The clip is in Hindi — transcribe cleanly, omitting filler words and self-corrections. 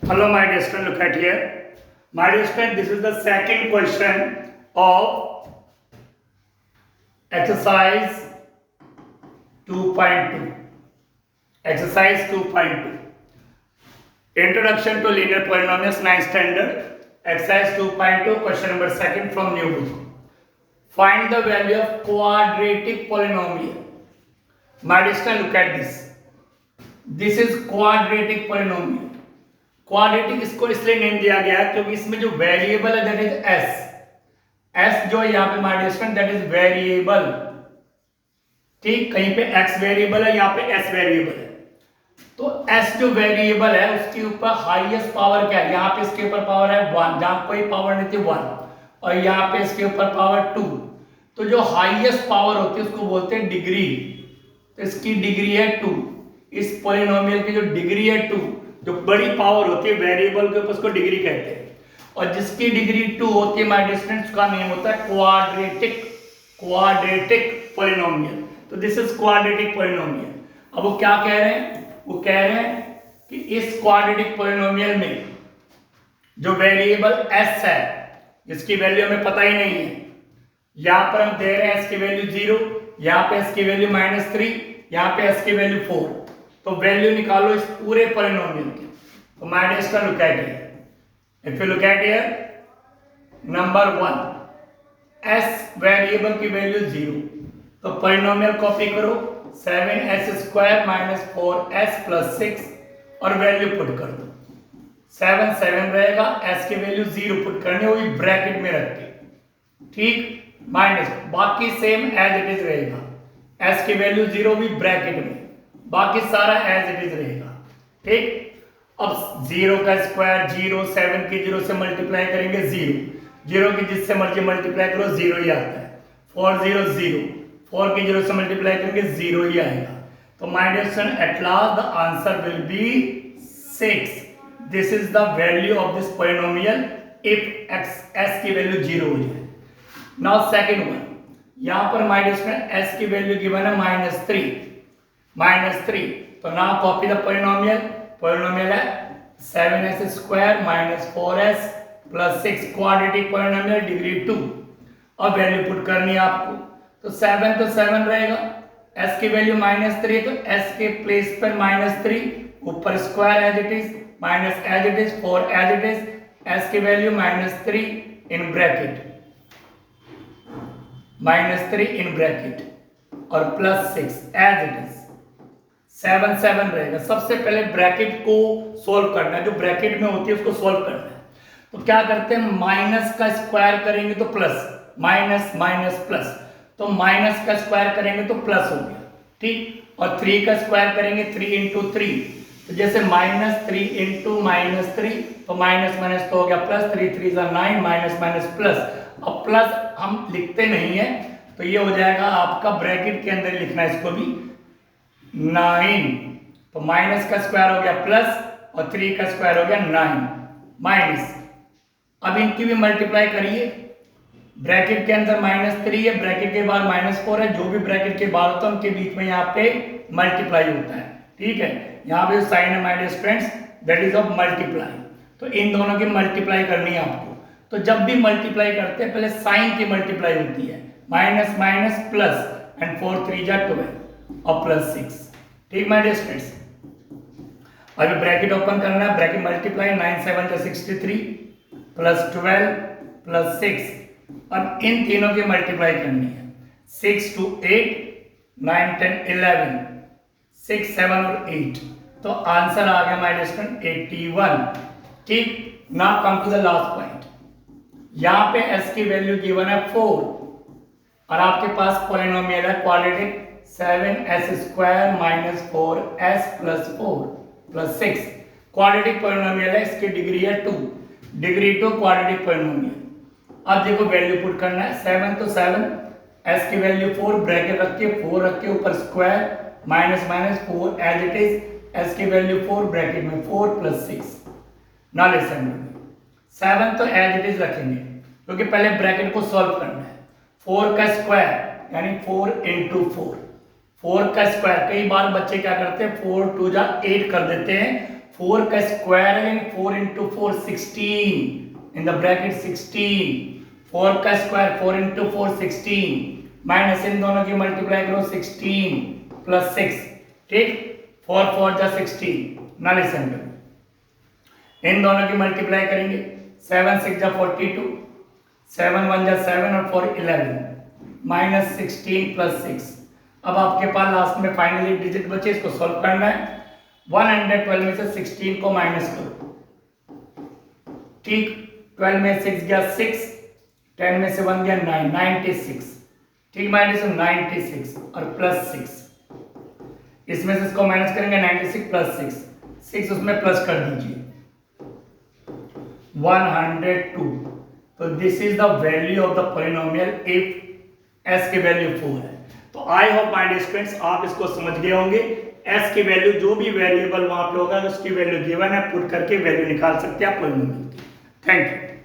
Hello, my dear student, look at here. My dear student, this is the second question of exercise 2.2. Exercise 2.2. Introduction to linear polynomials, 9th standard. Exercise 2.2, question number 2 from new book. Find the value of quadratic polynomial. My dear student, look at this. This is quadratic polynomial. Quadratic इसको इसलिए नेम दिया गया है क्योंकि इसमें जो वेरिएबल है दैट इज एस जो यहाँ पे my dear student that is variable. ठीक, कहीं पे एक्स वेरिएबल है, यहाँ पे एस वेरिएबल है। तो एस जो वेरिएबल है उसके ऊपर हाईएस्ट पावर क्या है, यहाँ पे इसके ऊपर पावर है 1, जहां कोई पावर नहीं थी 1, और यहाँ पे इसके ऊपर पावर 2। तो जो हाईएस्ट पावर होती है उसको बोलते हैं डिग्री। तो इसकी डिग्री है 2। इस पॉलिनोमियल की जो डिग्री है 2, जो बड़ी पावर होती है वेरिएबल के ऊपर, उसको डिग्री कहते हैं। और जिसकी डिग्री 2 होती है माय डियर स्टूडेंट्स, उसका नेम होता है क्वाड्रेटिक पॉलिनोमियल। तो दिस इज क्वाड्रेटिक पॉलिनोमियल। अब वो क्या कह रहे हैं, वो कह रहे हैं कि इस क्वाड्रेटिक पॉलिनोमियल में जो वेरिएबल एस है, जिसकी वैल्यू हमें पता ही नहीं है, यहां पर हम दे रहे हैं एस की वैल्यू 0, यहां पे एस की वैल्यू -3, यहां पे एस की वैल्यू 4। तो वैल्यू निकालो इस पूरे पॉलिनोमियल की। तो my dear student, look at here. If you look at here, number 1 s variable की वैल्यू 0, तो पॉलिनोमियल कॉपी करो 7s² - 4s + 6 और वैल्यू पुट कर दो। 7 7 रहेगा, s की वैल्यू 0 पुट करनी है, वो भी ब्रैकेट में रख के। ठीक, माइनस बाकी सेम एज इट इज रहेगा, s की वैल्यू 0 भी ब्रैकेट में, बाकी सारा एज इट इज रहेगा। ठीक, अब 0 का स्क्वायर 0, 7 की 0 से मल्टीप्लाई करेंगे 0 की जिससे मर्जी मल्टीप्लाई करो 0 ही आता है। 4 0 0, 4 की 0 से मल्टीप्लाई करेंगे 0 ही आएगा। तो my dear student, at last the answer will be 6। This is the value of this polynomial if s की वैल्यू 0 हो जाए। नाउ सेकंड वन, यहां पर माय डियर स्टूडेंट s की वैल्यू गिवन है -3। तो नाउ कॉपी द पॉलिनोमियल है 7s² - 4s + 6 quadratic polynomial, degree 2। अब वैल्यू पुट करनी है आपको। तो 7 रहेगा, s की वैल्यू -3, तो s के प्लेस पर -3, ऊपर square as it is, minus as it is, 4 as it is, s की value -3 in bracket, -3 in bracket और +6 एज इट इज। 7 7 रहेगा। सबसे पहले ब्रैकेट को सोल्व करना है, जो ब्रैकेट में होती है उसको सोल्व करना है। तो क्या करते हैं, माइनस का स्क्वायर करेंगे तो प्लस, माइनस प्लस, तो माइनस का स्क्वायर करेंगे तो प्लस हो गया। ठीक, और 3 का स्क्वायर करेंगे 3 × 3, तो जैसे -3 × -3, तो माइनस तो हो गया प्लस, 3 3 9, माइनस प्लस। अब प्लस हम लिखते नहीं है, तो ये हो जाएगा आपका ब्रैकेट के अंदर लिखना है इसको भी 9। तो माइनस का स्क्वायर हो गया प्लस और 3 का स्क्वायर हो गया 9 माइनस। अब इनकी भी मल्टीप्लाई करिए, ब्रैकेट के अंदर -3 है, ब्रैकेट के बाहर -4 है, जो भी ब्रैकेट के बाहर होता है उनके बीच में यहाँ पे मल्टीप्लाई होता है। ठीक है, यहाँ पे साइन है my dear friends, that is of multiply. तो इन दोनों की मल्टीप्लाई करनी है आपको। तो जब भी मल्टीप्लाई करते हैं पहले साइन की मल्टीप्लाई होती है, माइनस प्लस, एंड 4 3 जा 12 और +6। ठीक माय डियर फ्रेंड्स, अभी ब्रैकेट ओपन करना है, ब्रैकेट मल्टीप्लाई 9 7 जा 63 +12 +6, अब इन तीनों की मल्टीप्लाई करनी है। 6 2 8, 9 10 11, 6 7 और 8, तो आंसर आ गया माय डियर स्टूडेंट 81। ठीक, now come to the last point. यहां पे s की वैल्यू गिवन है 4 और आपके पास पॉलिनोमियल है quadratic 7s² - 4s + 4 + 6 quadratic polynomial है, इसकी डिग्री है 2, डिग्री 2 क्वाड्रेटिक पॉलिनोमियल। अब देखो वैल्यू पुट करना है, 7 तो 7, s की वैल्यू 4, ब्रैकेट रख के 4 रख के ऊपर square, minus 4 as it is, s की वैल्यू 4 ब्रैकेट में 4 + 6। नाउ लिसन, 7 तो एज इट इज रखेंगे क्योंकि पहले ब्रैकेट को सॉल्व करना है। 4 का स्क्वायर यानी 4 × 4, 4 का स्क्वायर, कई बार बच्चे क्या करते हैं 4 2 जा 8 कर देते हैं, 4 का स्क्वायर है, 4 into 4 16 in the bracket 16, 4 का स्क्वायर 4 into 4 16 माइनस इन दोनों की मल्टीप्लाई करो 16 प्लस 6, ठीक, 4 4 जा 16 ना लिसन करो, इन दोनों की मल्टीप्लाई करेंगे 7 6 जा 42, 7 1 जा 7 और 4 11 माइनस 16 प्लस 6। अब आपके पास लास्ट में फाइनली डिजिट बचे, इसको सॉल्व करना है। 112 में से 16 को माइनस करो, ठीक, 12 में 6 गया 6, 10 में से 1 गया 9, 96, ठीक, माइनस 96 और प्लस 6, इसमें से इसको माइनस करेंगे 96 प्लस 6 उसमें प्लस कर दीजिए 102। तो this is the value of the polynomial if s की वैल्यू 4 है। तो I hope my dear students आप इसको समझ गए होंगे। s की वैल्यू जो भी वेरिएबल वहां पे होगा उसकी वैल्यू गिवन है, पुट करके वैल्यू निकाल सकते हैं आप पॉलिनोमियल की। Thank you.